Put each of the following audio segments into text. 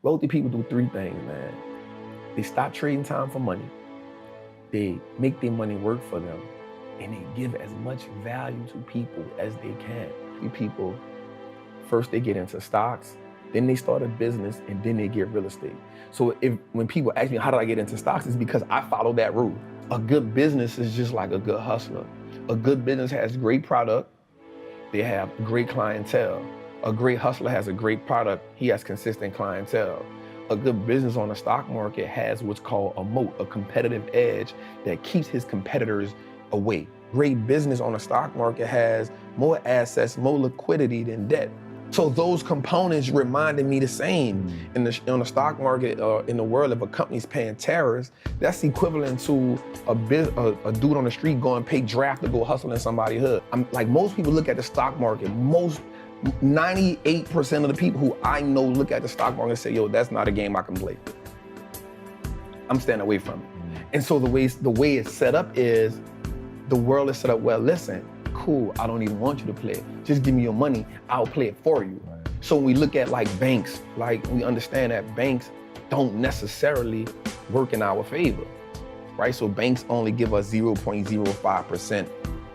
Wealthy people do three things, man. They stop trading time for money. They make their money work for them. And they give as much value to people as they can. People, first they get into stocks, then they start a business, and then they get real estate. So when people ask me, how did I get into stocks? It's because I follow that rule. A good business is just like a good hustler. A good business has great product. They have great clientele. A great hustler has a great product. He has consistent clientele. A good business on the stock market has what's called a moat, a competitive edge that keeps his competitors away. Great business on the stock market has more assets, more liquidity than debt. So those components reminded me the same. On the stock market, in the world, if a company's paying tariffs, that's equivalent to a dude on the street going pay draft to go hustle in somebody's hood. Like most people look at the stock market, 98% of the people who I know look at the stock market and say, yo, that's not a game I can play. I'm staying away from it. And so the way it's set up is, the world is set up, well, listen, cool, I don't even want you to play it. Just give me your money, I'll play it for you. Right. So when we look at like banks, like we understand that banks don't necessarily work in our favor, right? So banks only give us 0.05%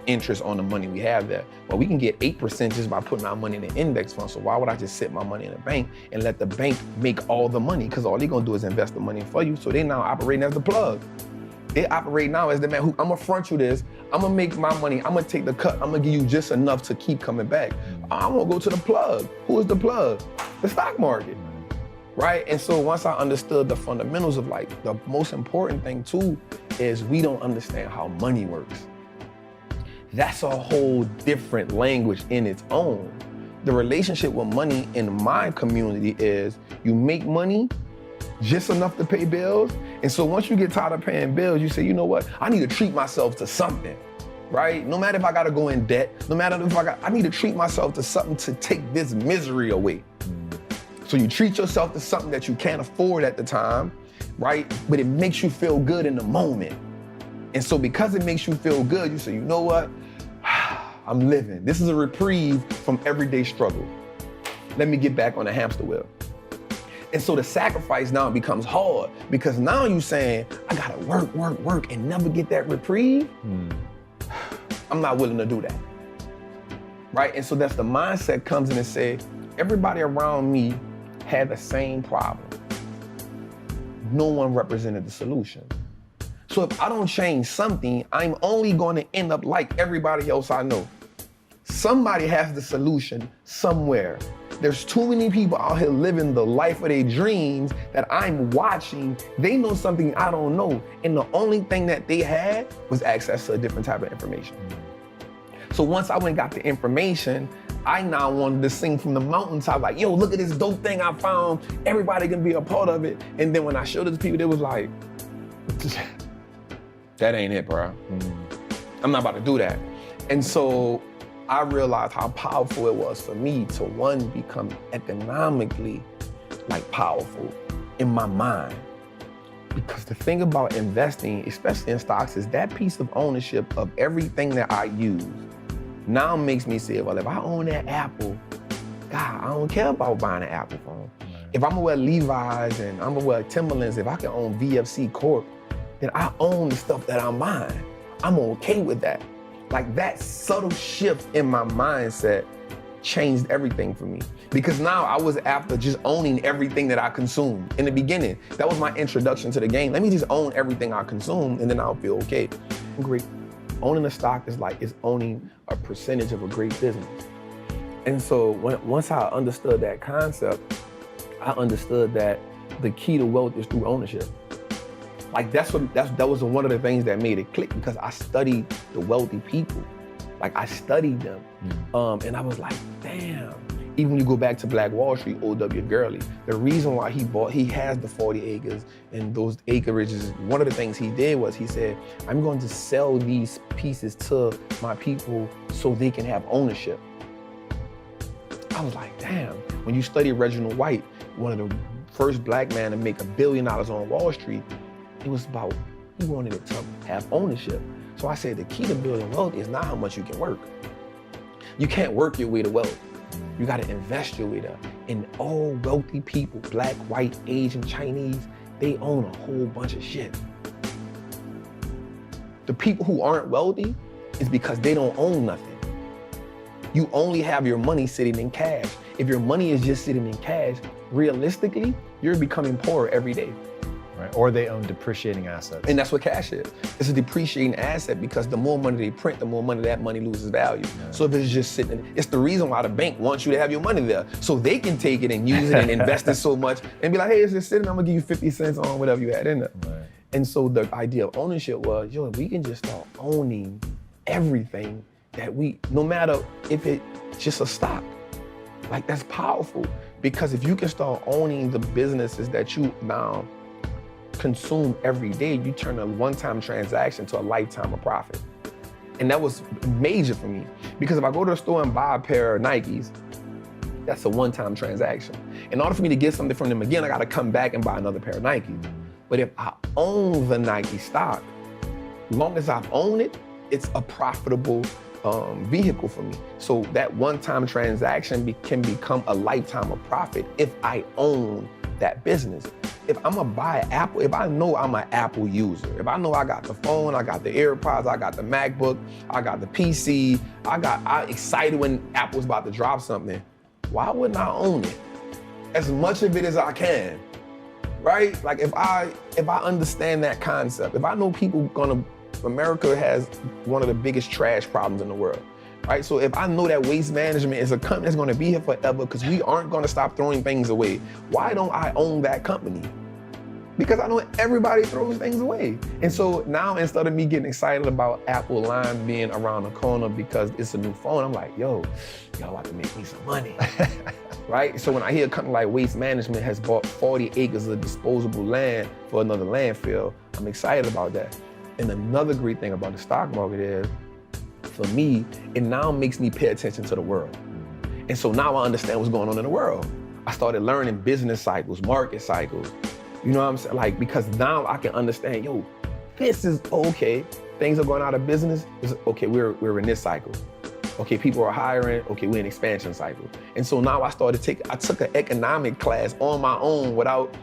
interest on the money we have there. But we can get 8% just by putting our money in an index fund. So why would I just sit my money in a bank and let the bank make all the money? Because all they're gonna do is invest the money for you. So they now operating as the plug. They operate now as the man who, I'm gonna front you this, I'm gonna make my money, I'm gonna take the cut, I'm gonna give you just enough to keep coming back. I'm gonna go to the plug. Who is the plug? The stock market, right? And so once I understood the fundamentals of like, the most important thing too, is we don't understand how money works. That's a whole different language in its own. The relationship with money in my community is, you make money, just enough to pay bills. And so once you get tired of paying bills, you say, you know what? I need to treat myself to something, right? No matter if I gotta go in debt, no matter if I need to treat myself to something to take this misery away. So you treat yourself to something that you can't afford at the time, right? But it makes you feel good in the moment. And so because it makes you feel good, you say, you know what? I'm living. This is a reprieve from everyday struggle. Let me get back on the hamster wheel. And so the sacrifice now becomes hard, because now you're saying, I gotta work, and never get that reprieve. I'm not willing to do that, right? And so that's the mindset comes in and say, everybody around me had the same problem. No one represented the solution. So if I don't change something, I'm only gonna end up like everybody else I know. Somebody has the solution somewhere. There's too many people out here living the life of their dreams that I'm watching. They know something I don't know. And the only thing that they had was access to a different type of information. So once I went and got the information, I now wanted to sing from the mountaintop, like, yo, look at this dope thing I found. Everybody can be a part of it. And then when I showed it to people, they was like, that ain't it, bro. I'm not about to do that. And so I realized how powerful it was for me to, one, become economically like powerful in my mind. Because the thing about investing, especially in stocks, is that piece of ownership of everything that I use now makes me say, well, if I own that Apple, God, I don't care about buying an Apple phone. If I'm gonna wear Levi's and I'm gonna wear Timberlands, if I can own VFC Corp, then I own the stuff that I'm buying. I'm okay with that. Like that subtle shift in my mindset changed everything for me. Because now I was after just owning everything that I consume. In the beginning, that was my introduction to the game. Let me just own everything I consume and then I'll feel okay. Great. Owning a stock is like, it's owning a percentage of a great business. And so once I understood that concept, I understood that the key to wealth is through ownership. Like that was one of the things that made it click, because I studied the wealthy people. Like I studied them. And I was like, damn. Even when you go back to Black Wall Street, O.W. Gurley, the reason why he has the 40 acres and those acreages, one of the things he did was he said, I'm going to sell these pieces to my people so they can have ownership. I was like, damn. When you study Reginald White, one of the first black men to make $1 billion on Wall Street, it was about, he wanted it to have ownership. So I said, the key to building wealth is not how much you can work. You can't work your way to wealth. You gotta invest your way there. And all wealthy people, black, white, Asian, Chinese, they own a whole bunch of shit. The people who aren't wealthy is because they don't own nothing. You only have your money sitting in cash. If your money is just sitting in cash, realistically, you're becoming poorer every day. Right. Or they own depreciating assets. And that's what cash is. It's a depreciating asset because the more money they print, the more money that money loses value. Yeah. So if it's just sitting, it's the reason why the bank wants you to have your money there. So they can take it and use it and invest it so much and be like, hey, it's just sitting, I'm gonna give you 50 cents on whatever you had in there. Right. And so the idea of ownership was, yo, we can just start owning everything that no matter if it's just a stock. Like, that's powerful, because if you can start owning the businesses that you now consume every day, you turn a one-time transaction to a lifetime of profit. And that was major for me, because if I go to the store and buy a pair of Nikes, that's a one-time transaction. In order for me to get something from them again, I gotta come back and buy another pair of Nikes. But if I own the Nike stock, long as I've owned it, it's a profitable vehicle for me. So that one-time transaction can become a lifetime of profit if I own that business. If I'm gonna buy Apple, if I know I'm an Apple user, if I know I got the phone, I got the AirPods, I got the MacBook, I got the PC, I'm excited when Apple's about to drop something, why wouldn't I own it? As much of it as I can, right? Like, if I understand that concept, if I know America has one of the biggest trash problems in the world, right? So if I know that Waste Management is a company that's gonna be here forever because we aren't gonna stop throwing things away, why don't I own that company? Because I know everybody throws things away. And so now, instead of me getting excited about Apple line being around the corner because it's a new phone, I'm like, yo, y'all about to make me some money, right? So when I hear a company like Waste Management has bought 40 acres of disposable land for another landfill, I'm excited about that. And another great thing about the stock market is, for me, it now makes me pay attention to the world. And so now I understand what's going on in the world. I started learning business cycles, market cycles. You know what I'm saying? Like, because now I can understand, yo, this is okay. Things are going out of business. Okay, we're in this cycle. Okay, people are hiring. Okay, we're in expansion cycle. And so now I took an economic class on my own without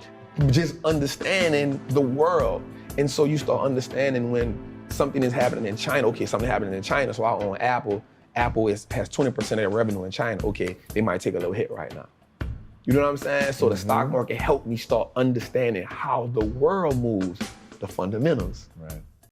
just understanding the world. And so you start understanding when something is happening in China. Okay, something happening in China, so I own Apple. Apple has 20% of their revenue in China. Okay, they might take a little hit right now. You know what I'm saying? So the stock market helped me start understanding how the world moves, the fundamentals. Right.